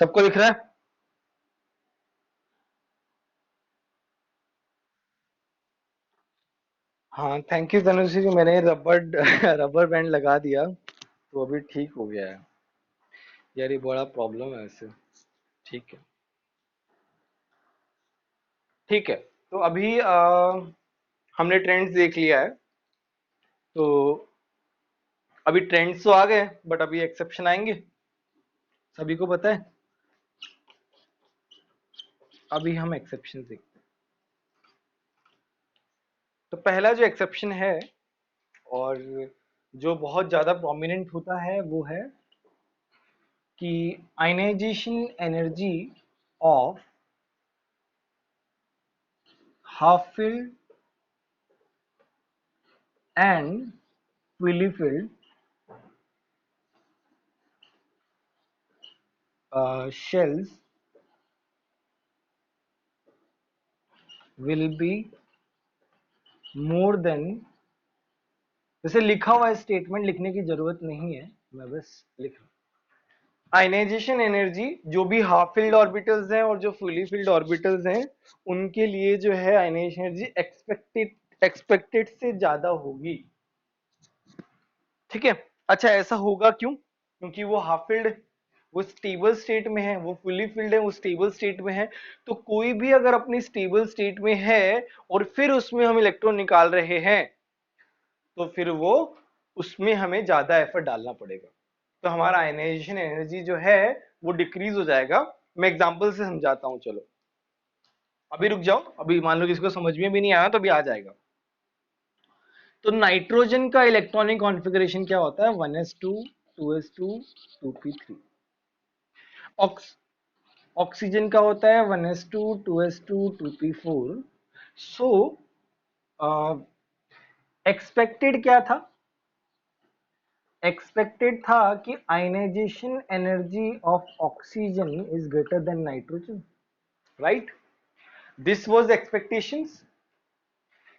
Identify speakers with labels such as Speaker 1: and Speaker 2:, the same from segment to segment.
Speaker 1: सबको दिख रहा है? हाँ, थैंक यू तनुश्री जी। मैंने रबर रबर बैंड लगा दिया तो अभी ठीक हो गया है। यार ये बड़ा प्रॉब्लम है ऐसे। ठीक है। ठीक है। तो अभी हमने ट्रेंड्स देख लिया है। तो अभी ट्रेंड्स तो आ गए, बट अभी एक्सेप्शन आएंगे। सभी को पता है। अभी हम एक्सेप्शन देखते हैं। तो पहला जो एक्सेप्शन है, और जो बहुत ज्यादा प्रोमिनेंट होता है, वो है कि ionization energy of half filled and fully filled shells will be more than, जैसे लिखा हुआ है, स्टेटमेंट लिखने की जरूरत नहीं है, मैं बस लिख रहा हूँ। आयनाइजेशन एनर्जी जो भी हाफ फील्ड ऑर्बिटल्स हैं और जो फुली फील्ड ऑर्बिटल्स हैं, उनके लिए जो है आयनाइजेशन एनर्जी एक्सपेक्टेड से ज्यादा होगी। ठीक है। अच्छा, ऐसा होगा क्यों? क्योंकि वो हाफ फील्ड, वो स्टेबल स्टेट में है, वो फुली फील्ड है, वो स्टेबल स्टेट में है। तो कोई भी अगर अपनी स्टेबल स्टेट में है और फिर उसमें हम इलेक्ट्रॉन निकाल रहे हैं, तो फिर वो उसमें हमें ज्यादा एफर्ट डालना पड़ेगा। तो हमारा आयनाइजेशन एनर्जी जो है वो डिक्रीज हो जाएगा। मैं एग्जांपल से समझाता हूं, चलो। अभी रुक जाओ, अभी मान लो किसी को समझ में भी नहीं आया तो अभी आ जाएगा। तो नाइट्रोजन का इलेक्ट्रॉनिक कॉन्फ़िगरेशन क्या होता है? 1s2 2s2 2p3। ऑक्सीजन का होता है 1s2 2s2 2p4। सो एक्सपेक्टेड क्या था? एक्सपेक्टेड था कि ionization energy of oxygen is greater than nitrogen, right? This was expectations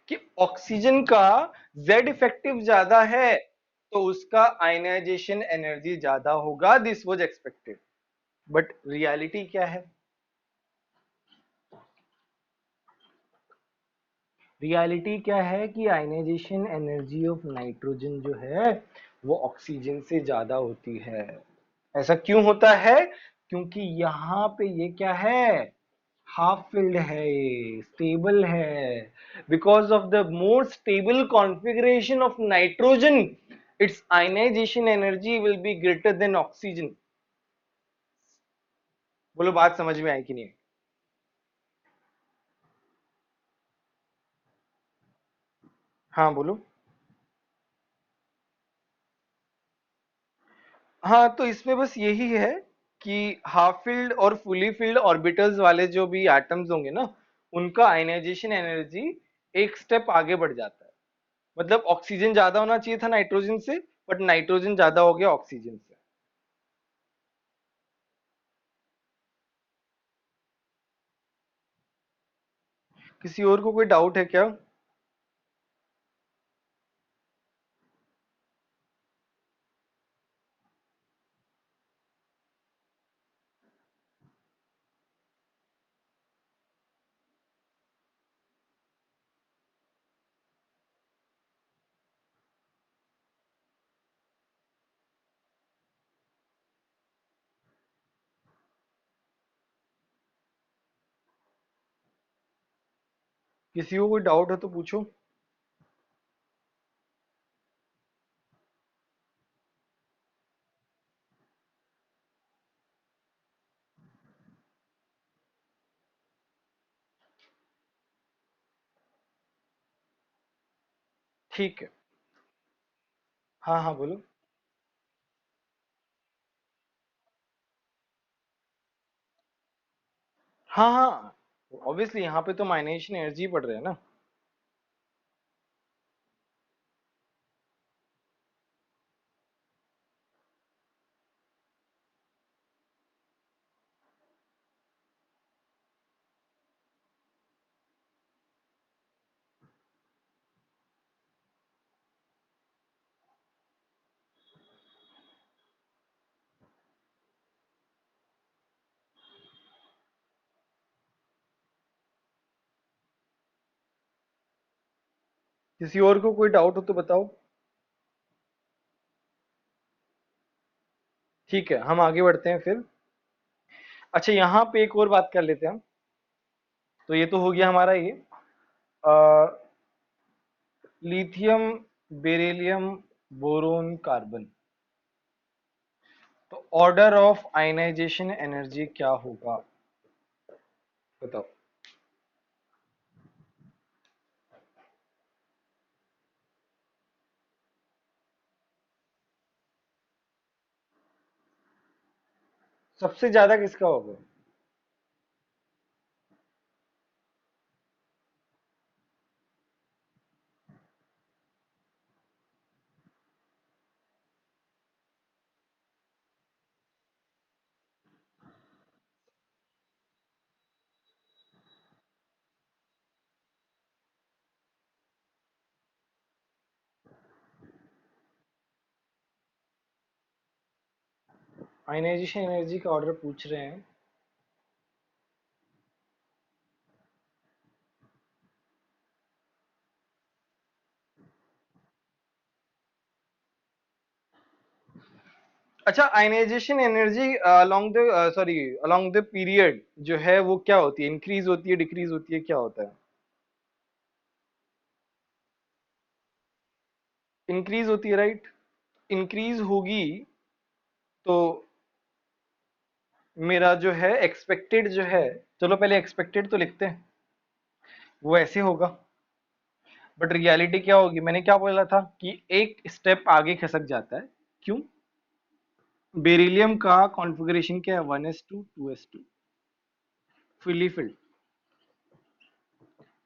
Speaker 1: कि ऑक्सीजन का जेड इफेक्टिव ज्यादा है तो उसका आयनाइजेशन एनर्जी ज्यादा होगा। This was expected. But reality क्या है? रियलिटी क्या है कि आयनाइजेशन एनर्जी ऑफ नाइट्रोजन जो है वो ऑक्सीजन से ज्यादा होती है। ऐसा क्यों होता है? क्योंकि यहाँ पे ये क्या है? हाफ फिल्ड है, ये स्टेबल है। Because of the more stable configuration of nitrogen, its ionization energy will be greater than oxygen. बोलो, बात समझ में आई कि नहीं? हाँ बोलो। हाँ, तो इसमें बस यही है कि हाफ फील्ड और फुली फील्ड ऑर्बिटल्स वाले जो भी एटम्स होंगे ना, उनका आयनाइजेशन एनर्जी एक स्टेप आगे बढ़ जाता है। मतलब ऑक्सीजन ज्यादा होना चाहिए था नाइट्रोजन से, बट नाइट्रोजन ज्यादा हो गया ऑक्सीजन से। किसी और को कोई डाउट है क्या? किसी को कोई डाउट है तो पूछो। ठीक है। हाँ हाँ बोलो। हाँ हाँ, ऑब्वियसली यहाँ पे तो माइनेशन एनर्जी पड़ रहा है ना। किसी और को कोई डाउट हो तो बताओ। ठीक है, हम आगे बढ़ते हैं फिर। अच्छा, यहाँ पे एक और बात कर लेते हैं हम। तो ये तो हो गया हमारा ये लिथियम, बेरिलियम, बोरोन, कार्बन। तो ऑर्डर ऑफ आयनाइजेशन एनर्जी क्या होगा, बताओ। सबसे ज्यादा किसका होगा? आयनाइजेशन एनर्जी का ऑर्डर पूछ रहे हैं। अच्छा, ionization energy along the sorry along the period जो है वो क्या होती है, इंक्रीज होती है, डिक्रीज होती है, क्या होता है? इंक्रीज होती है, राइट। इंक्रीज होगी तो मेरा जो है एक्सपेक्टेड जो है, चलो पहले एक्सपेक्टेड तो लिखते हैं, वो ऐसे होगा। बट रियलिटी क्या होगी, मैंने क्या बोला था कि एक स्टेप आगे खसक जाता है। क्यों? बेरिलियम का कॉन्फ़िगरेशन क्या है, 1s2 2s2, फुली फिल्ड।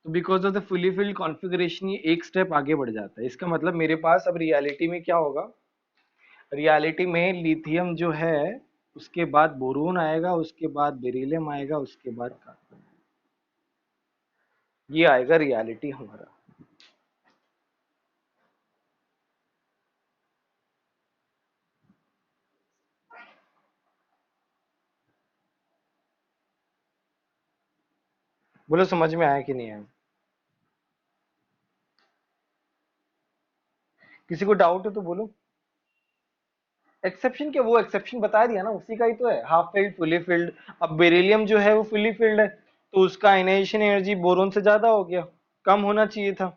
Speaker 1: तो because of the fully filled configuration ये एक स्टेप आगे बढ़ जाता है। इसका मतलब मेरे पास अब रियलिटी में क्या होगा, रियलिटी में लिथियम जो है, उसके बाद बोरोन आएगा, उसके बाद बेरिलियम आएगा, उसके बाद कार्बन। ये आएगा रियलिटी हमारा। बोलो समझ में आया कि नहीं आया? किसी को डाउट है तो बोलो। एक्सेप्शन क्या, वो एक्सेप्शन बता दिया ना, उसी का ही तो है, हाफ फिल्ड, फुली फिल्ड। अब बेरिलियम जो है वो फुली फिल्ड है, तो उसका आयनाइजेशन एनर्जी बोरोन से ज्यादा हो गया, कम होना चाहिए था।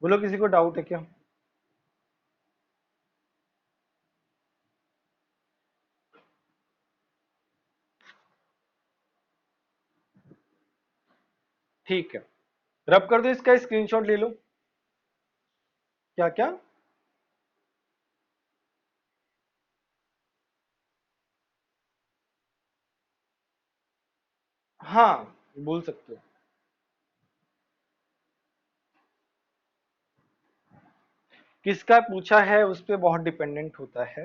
Speaker 1: बोलो किसी को डाउट है क्या? ठीक है, रब कर दो, इसका स्क्रीनशॉट ले लो। क्या क्या? हाँ, बोल सकते हो। किसका पूछा है उस पे बहुत डिपेंडेंट होता है।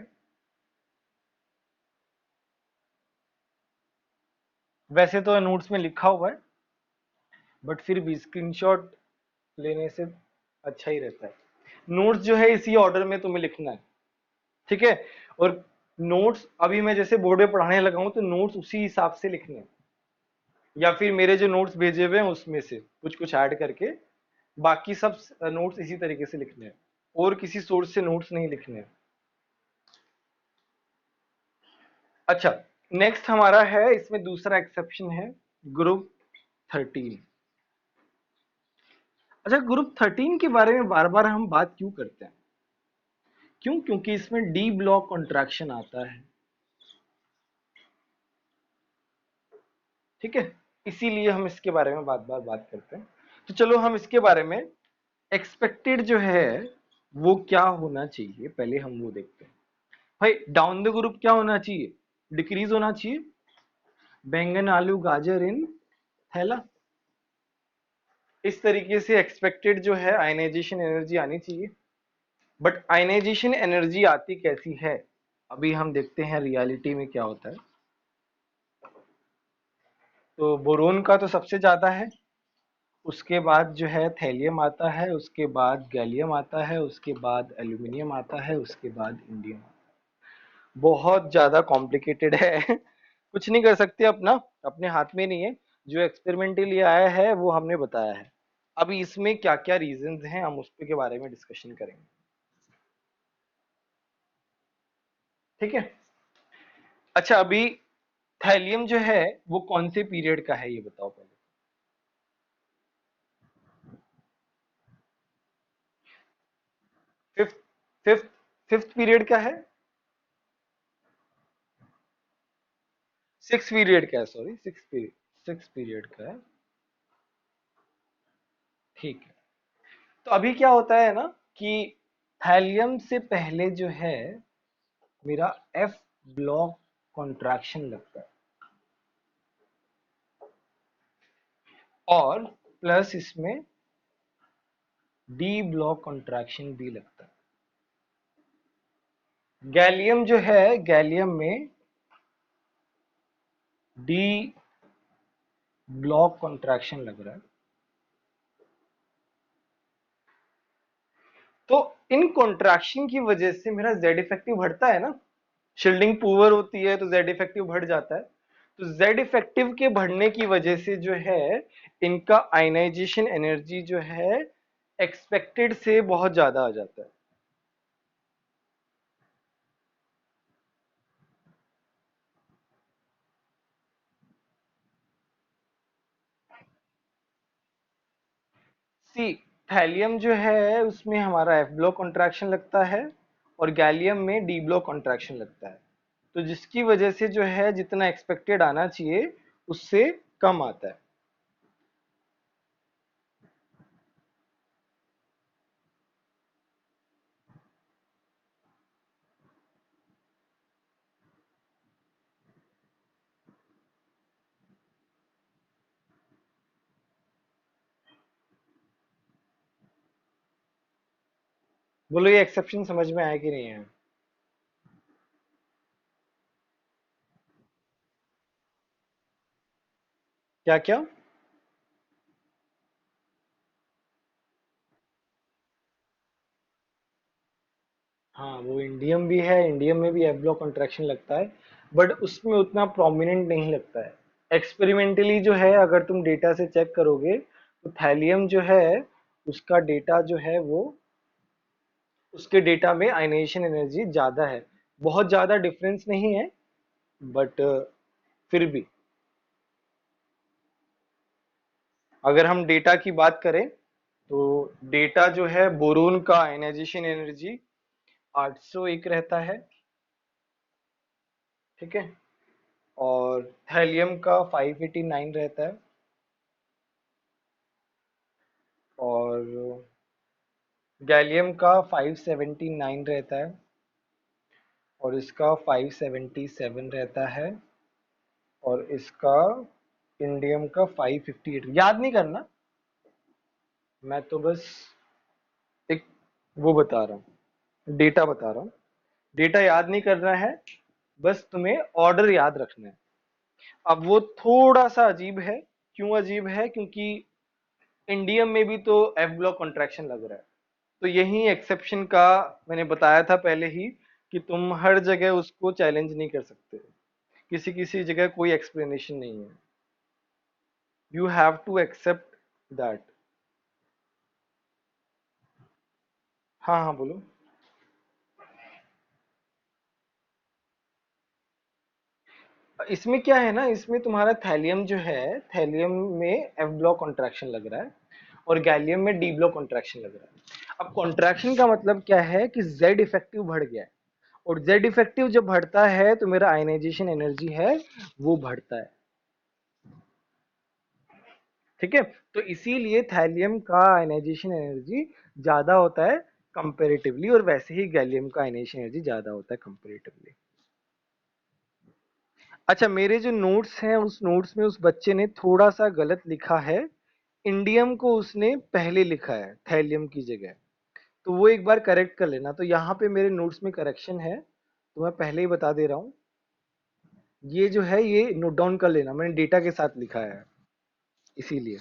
Speaker 1: वैसे तो नोट्स में लिखा हुआ है, बट फिर भी स्क्रीनशॉट लेने से अच्छा ही रहता है। नोट्स जो है इसी ऑर्डर में तुम्हें लिखना है, ठीक है। और नोट्स अभी मैं जैसे बोर्ड में पढ़ाने लगा हूं, तो नोट्स उसी हिसाब से लिखने हैं, या फिर मेरे जो नोट्स भेजे हुए हैं उसमें से कुछ कुछ ऐड करके बाकी सब नोट्स इसी तरीके से लिखने हैं, और किसी सोर्स से नोट्स नहीं लिखने हैं। अच्छा, नेक्स्ट हमारा है, इसमें दूसरा एक्सेप्शन है, ग्रुप 13। अच्छा, ग्रुप 13 के बारे में बार बार हम बात क्यों करते हैं? क्यों? क्योंकि इसमें डी ब्लॉक कॉन्ट्रैक्शन आता है, ठीक है। इसीलिए हम इसके बारे में बार बार बात करते हैं। तो चलो हम इसके बारे में, एक्सपेक्टेड जो है वो क्या होना चाहिए, पहले हम वो देखते हैं। भाई डाउन द ग्रुप क्या होना चाहिए, डिक्रीज होना चाहिए। बैंगन आलू गाजर इन थैला। इस तरीके से एक्सपेक्टेड जो है आयनाइजेशन एनर्जी आनी चाहिए। बट आयनाइजेशन एनर्जी आती कैसी है, अभी हम देखते हैं रियलिटी में क्या होता है। तो बोरोन का तो सबसे ज्यादा है, उसके बाद जो है थैलियम आता है, उसके बाद गैलियम आता है, उसके बाद एल्यूमिनियम आता है, उसके बाद इंडियम। बहुत ज्यादा कॉम्प्लिकेटेड है कुछ नहीं कर सकते अपना, अपने हाथ में नहीं है। जो एक्सपेरिमेंटली आया है वो हमने बताया है। अभी इसमें क्या क्या रीजंस हैं हम उसके के बारे में डिस्कशन करेंगे। ठीक है। अच्छा, अभी थैलियम जो है वो कौन से पीरियड का है ये बताओ पहले। फिफ्थ फिफ्थ फिफ्थ पीरियड का है। सिक्स पीरियड का है, सॉरी सिक्स पीरियड का है। ठीक है। तो अभी क्या होता है ना कि थैलियम से पहले जो है मेरा एफ ब्लॉक कॉन्ट्रैक्शन लगता है, और प्लस इसमें डी ब्लॉक कॉन्ट्रैक्शन भी लगता है। गैलियम जो है, गैलियम में डी ब्लॉक कॉन्ट्रैक्शन लग रहा है। तो इन कॉन्ट्रैक्शन की वजह से मेरा जेड इफेक्टिव बढ़ता है ना। शील्डिंग पुअर होती है तो जेड इफेक्टिव बढ़ जाता है। तो जेड इफेक्टिव के बढ़ने की वजह से जो है इनका आयनाइजेशन एनर्जी जो है एक्सपेक्टेड से बहुत ज्यादा आ जाता है। सी, थैलियम जो है उसमें हमारा एफ ब्लॉक कॉन्ट्रैक्शन लगता है, और गैलियम में डी ब्लॉक कॉन्ट्रैक्शन लगता है। तो जिसकी वजह से जो है जितना एक्सपेक्टेड आना चाहिए उससे कम आता है। बोलो ये एक्सेप्शन समझ में आया कि नहीं है। क्या क्या। हाँ, वो इंडियम भी है, इंडियम में भी एफ ब्लॉक कॉन्ट्रैक्शन लगता है, बट उसमें उतना प्रोमिनेंट नहीं लगता है। एक्सपेरिमेंटली जो है अगर तुम डेटा से चेक करोगे तो थैलियम जो है उसका डेटा जो है वो, उसके डेटा में आयनाइजेशन एनर्जी ज्यादा है। बहुत ज्यादा डिफरेंस नहीं है, बट फिर भी अगर हम डेटा की बात करें तो डेटा जो है बोरोन का आयनाइजेशन एनर्जी 801 रहता है। ठीक है। और थैलियम का 589 रहता है, और गैलियम का 579 रहता है, और इसका 577 रहता है, और इसका इंडियम का 558। याद नहीं करना, मैं तो बस एक वो बता रहा हूँ, डेटा बता रहा हूँ। डेटा याद नहीं करना है, बस तुम्हें ऑर्डर याद रखना है। अब वो थोड़ा सा अजीब है। क्यों अजीब है? क्योंकि इंडियम में भी तो एफ ब्लॉक कॉन्ट्रैक्शन लग रहा है। तो यही एक्सेप्शन का मैंने बताया था पहले ही, कि तुम हर जगह उसको चैलेंज नहीं कर सकते। किसी किसी जगह कोई एक्सप्लेनेशन नहीं है। You have to accept that. हाँ हाँ बोलो। इसमें क्या है ना, इसमें तुम्हारा थैलियम जो है, थैलियम में एफ ब्लॉक कॉन्ट्रैक्शन लग रहा है, और गैलियम में डी ब्लॉक कॉन्ट्रैक्शन लग रहा है। अब कॉन्ट्रैक्शन का मतलब क्या है कि जेड इफेक्टिव बढ़ गया है, और जेड इफेक्टिव जब बढ़ता है तो मेरा आयनाइजेशन एनर्जी है वो बढ़ता है। ठीक है। तो इसीलिए थैलियम का आयनाइजेशन एनर्जी ज्यादा होता है कंपेरेटिवली, और वैसे ही गैलियम का आयनाइजेशन एनर्जी ज्यादा होता है कंपेरेटिवली। अच्छा, मेरे जो नोट्स हैं उस नोट्स में उस बच्चे ने थोड़ा सा गलत लिखा है। इंडियम को उसने पहले लिखा है थैलियम की जगह। तो वो एक बार करेक्ट कर लेना। तो यहाँ पे मेरे नोट्स में करेक्शन है, तो मैं पहले ही बता दे रहा हूँ। ये जो है ये नोट डाउन कर लेना, मैंने डेटा के साथ लिखा है इसीलिए।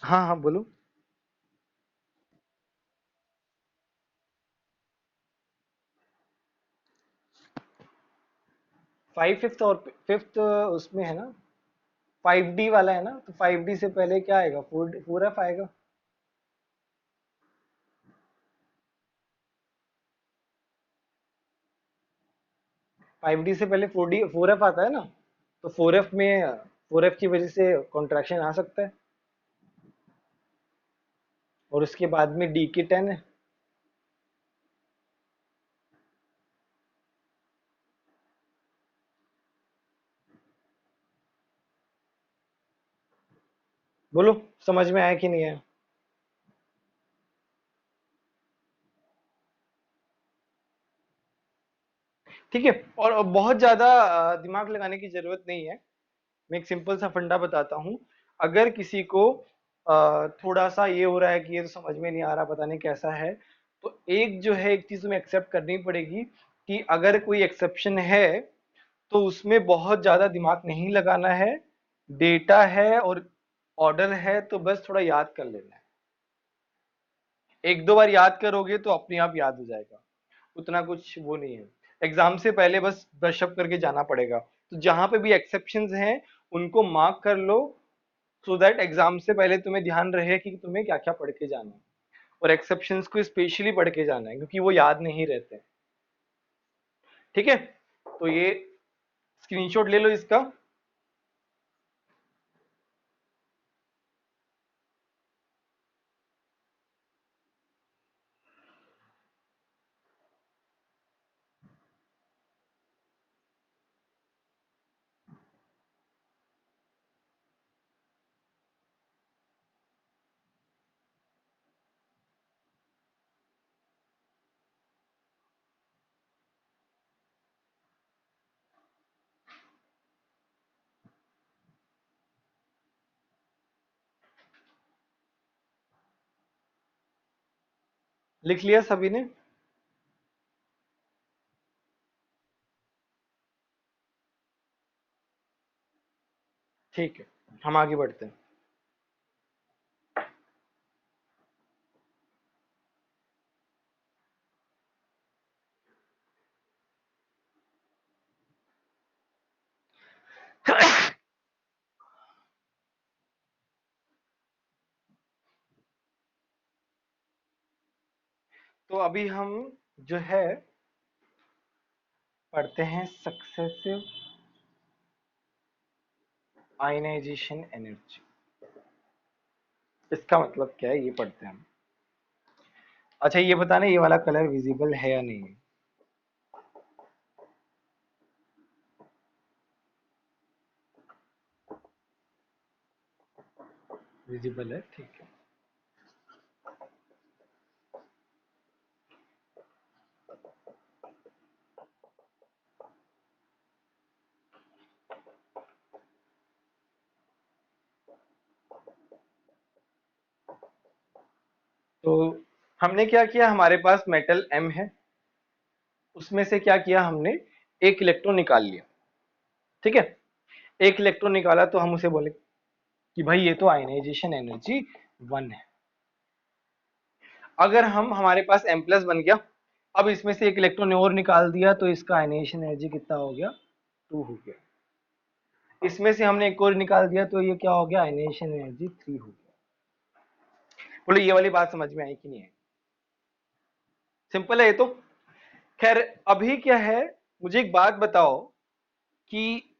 Speaker 1: हाँ हाँ बोलो। 5 फिफ्थ और फिफ्थ उसमें है ना, 5D वाला है ना, तो 5D से पहले क्या आएगा, 4F आएगा। 5D से पहले 4F आता है ना, तो 4F में 4F की वजह से कॉन्ट्रैक्शन आ सकता है। और उसके बाद में डी के 10 है। बोलो, समझ में आया कि नहीं आया? ठीक है। और बहुत ज्यादा दिमाग लगाने की जरूरत नहीं है। मैं एक सिंपल सा फंडा बताता हूँ। अगर किसी को थोड़ा सा ये हो रहा है कि ये तो समझ में नहीं आ रहा, पता नहीं कैसा है, तो एक जो है एक चीज तुम्हें एक्सेप्ट करनी पड़ेगी कि अगर कोई एक्सेप्शन है तो उसमें बहुत ज्यादा दिमाग नहीं लगाना है। डेटा है और ऑर्डर है तो बस थोड़ा याद कर लेना है। एक दो बार याद करोगे तो अपने आप याद हो जाएगा। उतना कुछ वो नहीं है। एग्जाम से पहले बस ब्रशअप करके जाना पड़ेगा। तो जहां पे भी एक्सेप्शंस हैं उनको मार्क कर लो, सो दैट एग्जाम से पहले तुम्हें ध्यान रहे कि तुम्हें क्या क्या पढ़ के जाना है। और एक्सेप्शंस को स्पेशली पढ़ के जाना है क्योंकि वो याद नहीं रहते। ठीक है, तो ये स्क्रीनशॉट ले लो इसका। लिख लिया सभी ने? ठीक है, हम आगे बढ़ते हैं। तो अभी हम जो है पढ़ते हैं सक्सेसिव आयनाइजेशन एनर्जी। इसका मतलब क्या है ये पढ़ते हैं हम। अच्छा ये बताना, ये वाला कलर विजिबल है या नहीं? विजिबल है, ठीक है। तो हमने क्या किया, हमारे पास मेटल एम है, उसमें से क्या किया हमने, एक इलेक्ट्रॉन निकाल लिया। ठीक है, एक इलेक्ट्रॉन निकाला तो हम उसे बोले कि भाई ये तो आयनाइजेशन एनर्जी 1 है। अगर हम हमारे पास एम प्लस बन गया, अब इसमें से एक इलेक्ट्रॉन और निकाल दिया तो इसका आयनाइजेशन एनर्जी कितना हो गया, 2 हो गया। इसमें से हमने एक और निकाल दिया तो ये क्या हो गया, आयनाइजेशन एनर्जी 3 हो गया। बोले ये वाली बात समझ में आई कि नहीं आई? सिंपल है ये तो। खैर, अभी क्या है, मुझे एक बात बताओ कि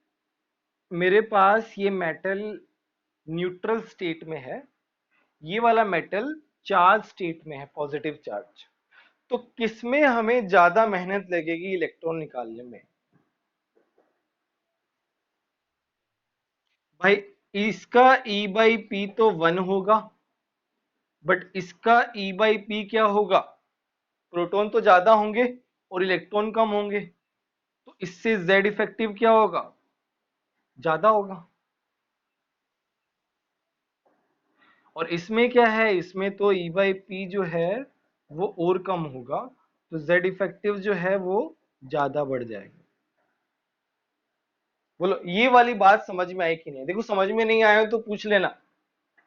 Speaker 1: मेरे पास ये मेटल न्यूट्रल स्टेट में है, ये वाला मेटल चार्ज स्टेट में है, पॉजिटिव चार्ज। तो किसमें हमें ज्यादा मेहनत लगेगी इलेक्ट्रॉन निकालने में? भाई इसका E बाई पी तो 1 होगा, बट इसका E बाई पी क्या होगा, प्रोटॉन तो ज्यादा होंगे और इलेक्ट्रॉन कम होंगे, तो इससे Z इफेक्टिव क्या होगा, ज्यादा होगा। और इसमें क्या है, इसमें तो ई बाई पी जो है वो और कम होगा, तो जेड इफेक्टिव जो है वो ज्यादा बढ़ जाएगा। बोलो ये वाली बात समझ में आई कि नहीं? देखो समझ में नहीं आया तो पूछ लेना,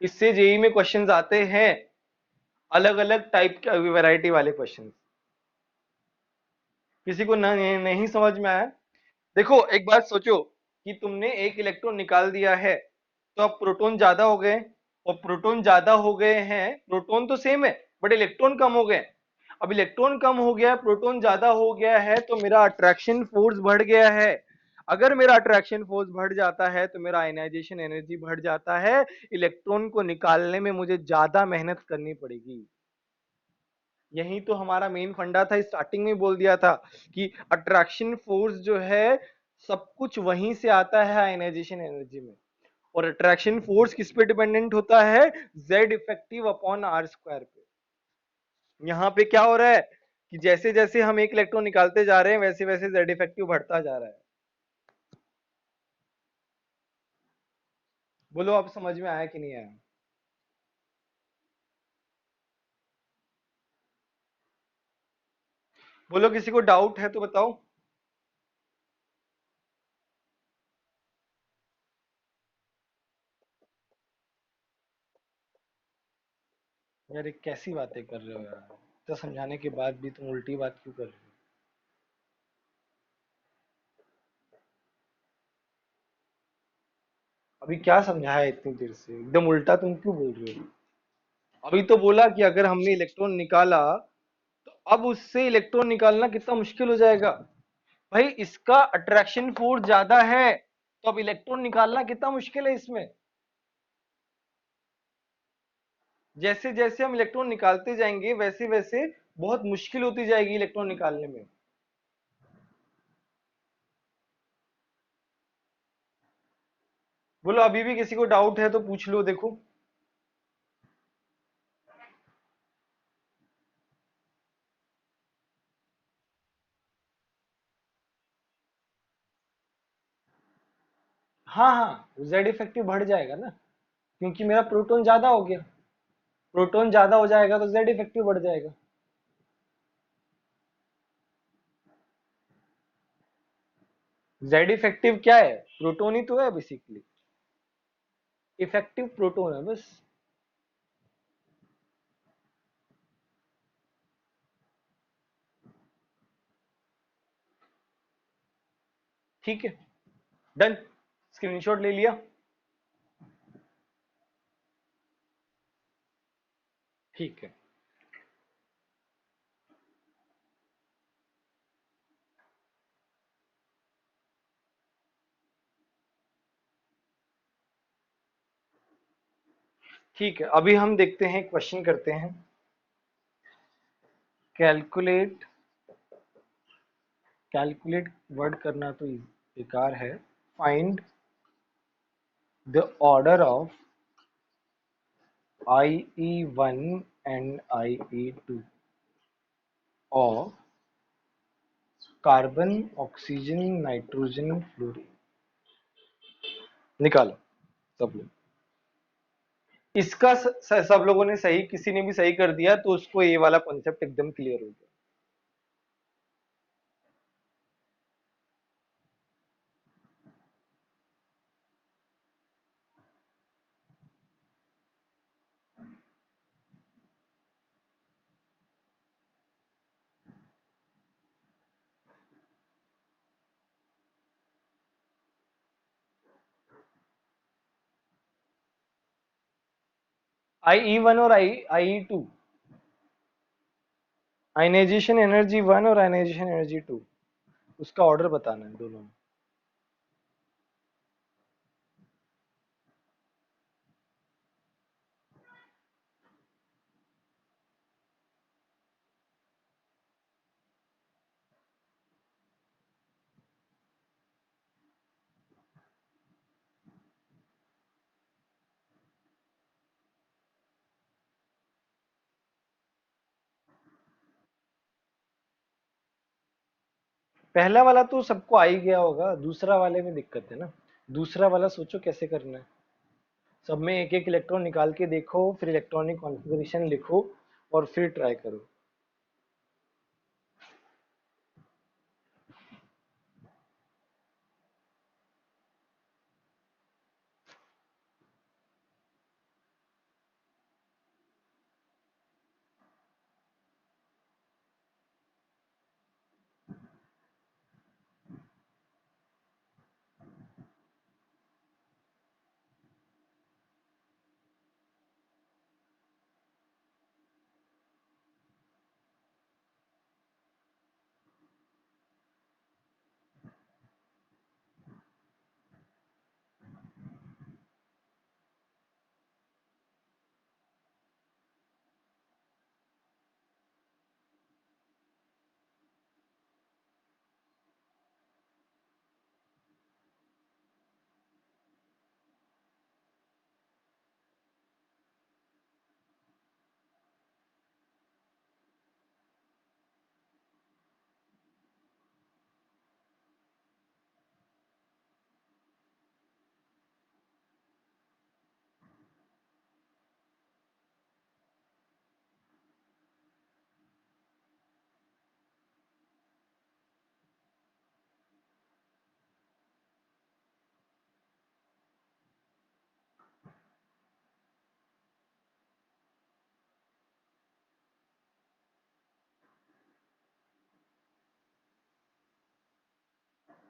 Speaker 1: इससे जेई में क्वेश्चंस आते हैं, अलग अलग टाइप के वैरायटी वाले क्वेश्चन। किसी को नहीं समझ में आया? देखो एक बात सोचो कि तुमने एक इलेक्ट्रॉन निकाल दिया है, तो अब प्रोटॉन ज्यादा हो गए, और प्रोटॉन ज्यादा हो गए हैं, प्रोटॉन तो सेम है बट इलेक्ट्रॉन कम हो गए। अब इलेक्ट्रॉन कम हो गया, प्रोटॉन ज्यादा हो गया है, तो मेरा अट्रैक्शन फोर्स बढ़ गया है। अगर मेरा अट्रैक्शन फोर्स बढ़ जाता है तो मेरा आयनाइजेशन एनर्जी बढ़ जाता है, इलेक्ट्रॉन को निकालने में मुझे ज्यादा मेहनत करनी पड़ेगी। यही तो हमारा मेन फंडा था, स्टार्टिंग में बोल दिया था कि अट्रैक्शन फोर्स जो है सब कुछ वहीं से आता है आयनाइजेशन एनर्जी में। और अट्रैक्शन फोर्स किस पे डिपेंडेंट होता है? Z effective upon r square पे। यहाँ पे क्या हो रहा है कि जैसे जैसे हम एक इलेक्ट्रॉन निकालते जा रहे हैं वैसे वैसे जेड इफेक्टिव बढ़ता जा रहा है। बोलो अब समझ में आया कि नहीं आया? बोलो किसी को डाउट है तो बताओ। यार ये कैसी बातें कर रहे हो यार, तो समझाने के बाद भी तुम उल्टी बात क्यों कर रहे हो? अभी क्या समझाया इतनी देर से, एकदम उल्टा तुम क्यों बोल रहे हो? अभी तो बोला कि अगर हमने इलेक्ट्रॉन निकाला तो अब उससे इलेक्ट्रॉन निकालना कितना मुश्किल हो जाएगा। भाई इसका अट्रैक्शन फोर्स ज्यादा है, तो अब इलेक्ट्रॉन निकालना कितना मुश्किल है इसमें। जैसे जैसे हम इलेक्ट्रॉन निकालते जाएंगे वैसे वैसे बहुत मुश्किल होती जाएगी इलेक्ट्रॉन निकालने में। बोलो अभी भी किसी को डाउट है तो पूछ लो, देखो। हाँ हाँ, जेड इफेक्टिव बढ़ जाएगा ना, क्योंकि मेरा प्रोटॉन ज्यादा हो गया। प्रोटॉन ज्यादा हो जाएगा तो जेड इफेक्टिव बढ़ जाएगा। जेड इफेक्टिव क्या है? प्रोटॉन ही तो है बेसिकली, इफेक्टिव प्रोटॉन है बस। ठीक है, डन। स्क्रीनशॉट ले लिया? ठीक है। ठीक है, अभी हम देखते हैं, क्वेश्चन करते हैं। कैलकुलेट, कैलकुलेट वर्ड करना तो बेकार है। Find the order of IE1 and IE2 और कार्बन, ऑक्सीजन, नाइट्रोजन, फ्लोरीन। निकालो सब लोग। इसका सब लोगों ने सही, किसी ने भी सही कर दिया तो उसको ये वाला कॉन्सेप्ट एकदम क्लियर हो गया। IE1 और IE2, आयनाइजेशन एनर्जी 1 और आयनाइजेशन एनर्जी 2, उसका ऑर्डर बताना है दोनों में। पहला वाला तो सबको आ ही गया होगा, दूसरा वाले में दिक्कत है ना। दूसरा वाला सोचो कैसे करना है। सब में एक एक इलेक्ट्रॉन निकाल के देखो, फिर इलेक्ट्रॉनिक कॉन्फ़िगरेशन लिखो और फिर ट्राई करो।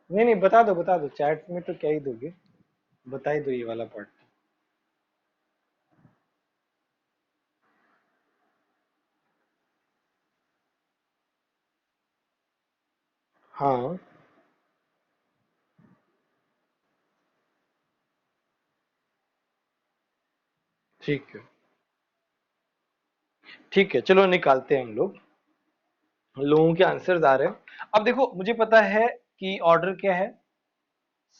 Speaker 1: नहीं नहीं, बता दो, चैट में तो क्या ही दोगे, बता ही दो ये वाला पार्ट। हाँ ठीक है, ठीक है, चलो निकालते हैं हम लोग। लोगों के आंसर्स आ रहे हैं। अब देखो, मुझे पता है कि ऑर्डर क्या है,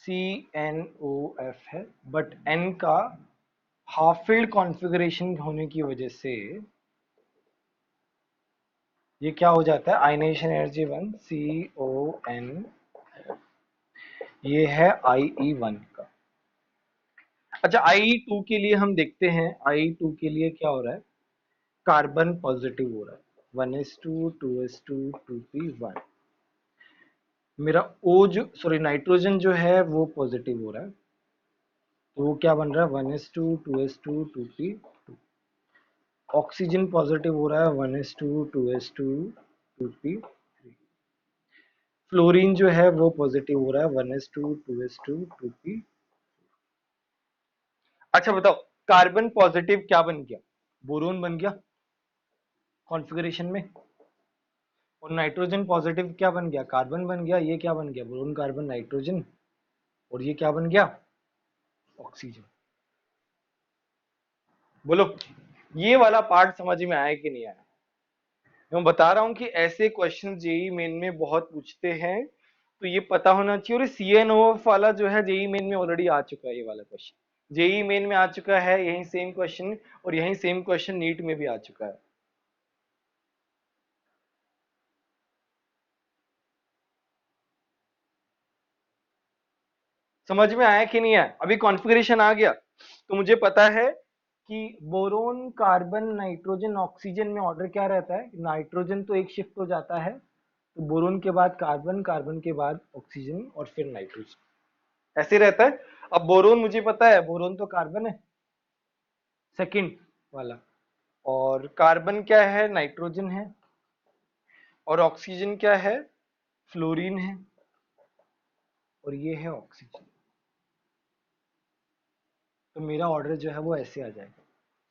Speaker 1: CNOF है, बट N का हाफ फील्ड कॉन्फ़िगरेशन होने की वजह से ये क्या हो जाता है, आयनाइजेशन एनर्जी 1 CON, ये है IE1 का। अच्छा, IE2 के लिए हम देखते हैं, IE2 के लिए क्या हो रहा है, कार्बन पॉजिटिव हो रहा है, 1s2 2s2 2p1। मेरा O जो, सॉरी, नाइट्रोजन जो है वो पॉजिटिव हो रहा है, तो वो क्या बन रहा है, 1s2 2s2 2p2। Oxygen positive हो रहा है, 1s2 2s2 2p3। फ्लोरीन जो है वो पॉजिटिव हो रहा है, 1s2 2s2 2p। अच्छा बताओ, कार्बन पॉजिटिव क्या बन गया, बोरोन बन गया कॉन्फ़िगरेशन में। और नाइट्रोजन पॉजिटिव क्या बन गया, कार्बन बन गया। ये क्या बन गया, बोरोन कार्बन नाइट्रोजन। और ये क्या बन गया, ऑक्सीजन। बोलो, ये वाला पार्ट समझ में आया कि नहीं आया। मैं बता रहा हूं कि ऐसे क्वेश्चन जेई मेन में बहुत पूछते हैं, तो ये पता होना चाहिए। और CNOF वाला जो है जेई मेन में ऑलरेडी आ चुका है, ये वाला क्वेश्चन जेई मेन में आ चुका है, यही सेम क्वेश्चन। और यही सेम क्वेश्चन नीट में भी आ चुका है। समझ में आया कि नहीं आया, अभी कॉन्फ़िगरेशन आ गया। तो मुझे पता है कि बोरोन कार्बन नाइट्रोजन ऑक्सीजन में ऑर्डर क्या रहता है, नाइट्रोजन तो एक शिफ्ट हो जाता है, तो बोरोन के बाद कार्बन, कार्बन के बाद ऑक्सीजन और फिर नाइट्रोजन, ऐसे रहता है। अब बोरोन मुझे पता है, बोरोन तो कार्बन है सेकंड वाला, और कार्बन क्या है, नाइट्रोजन है, और ऑक्सीजन क्या है, फ्लोरीन है, और ये है ऑक्सीजन। तो मेरा ऑर्डर जो है वो ऐसे आ जाएगा।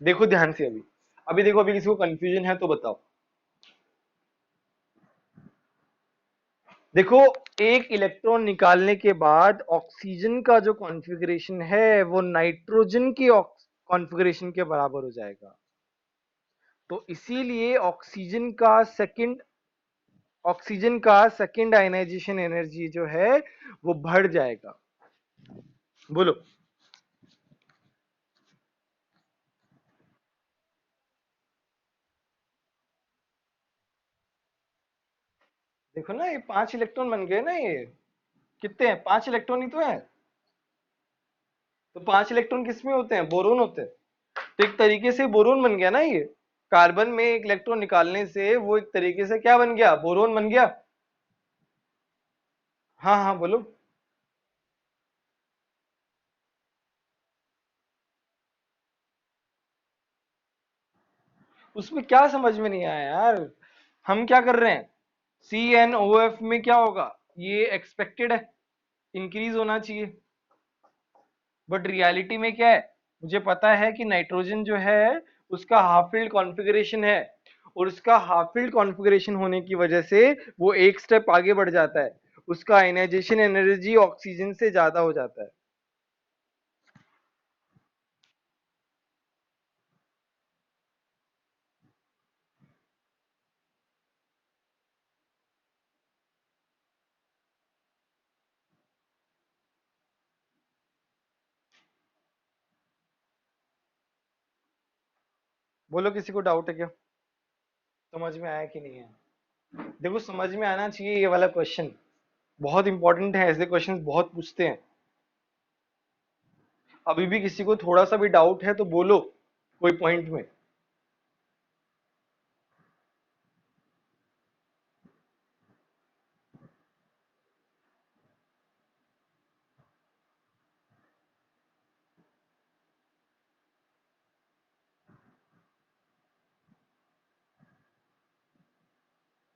Speaker 1: देखो ध्यान से, अभी अभी देखो, अभी किसी को कंफ्यूजन है तो बताओ। देखो, एक इलेक्ट्रॉन निकालने के बाद ऑक्सीजन का जो कॉन्फ़िगरेशन है वो नाइट्रोजन की कॉन्फ़िगरेशन के बराबर हो जाएगा। तो इसीलिए ऑक्सीजन का सेकंड आयनाइजेशन एनर्जी जो है वो बढ़ जाएगा। बोलो। देखो ना, ये 5 इलेक्ट्रॉन बन गए ना, ये कितने हैं, 5 इलेक्ट्रॉन ही तो है। तो 5 इलेक्ट्रॉन किसमें होते हैं? बोरोन होते हैं। तो एक तरीके से बोरोन बन गया ना ये, कार्बन में एक इलेक्ट्रॉन निकालने से वो एक तरीके से क्या बन गया? बोरोन बन गया। हाँ हाँ बोलो। उसमें क्या समझ में नहीं आया यार? हम क्या कर रहे हैं? CnOF में क्या होगा? ये एक्सपेक्टेड है, इंक्रीज होना चाहिए। बट रियलिटी में क्या है? मुझे पता है कि नाइट्रोजन जो है उसका हाफ फील्ड कॉन्फ़िगरेशन है, और उसका हाफ फील्ड कॉन्फ़िगरेशन होने की वजह से वो एक स्टेप आगे बढ़ जाता है, उसका आयनाइजेशन एनर्जी ऑक्सीजन से ज्यादा हो जाता है। बोलो, किसी को डाउट है क्या? समझ में आया कि नहीं है? देखो, समझ में आना चाहिए ये वाला क्वेश्चन, बहुत इंपॉर्टेंट है, ऐसे क्वेश्चंस बहुत पूछते हैं। अभी भी किसी को थोड़ा सा भी डाउट है तो बोलो, कोई पॉइंट में।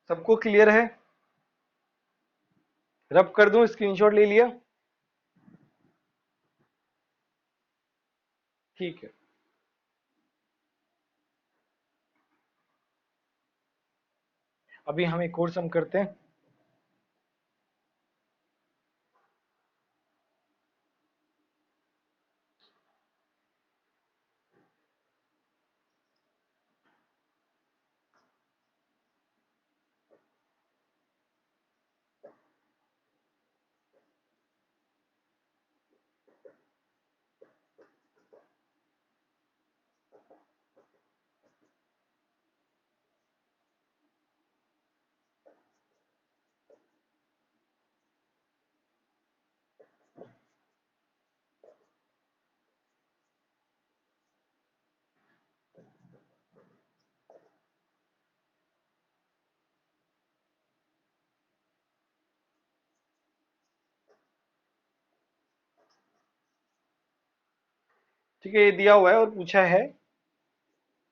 Speaker 1: सबको क्लियर है? रब कर दूं? स्क्रीनशॉट ले लिया? ठीक है। अभी हम एक और सम करते हैं। ठीक है, ये दिया हुआ है और पूछा है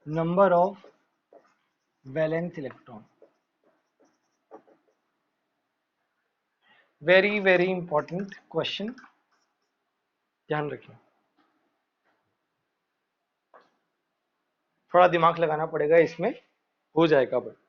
Speaker 1: number of valence electron. Very very important question, ध्यान रखिए। थोड़ा दिमाग लगाना पड़ेगा इसमें, हो जाएगा बट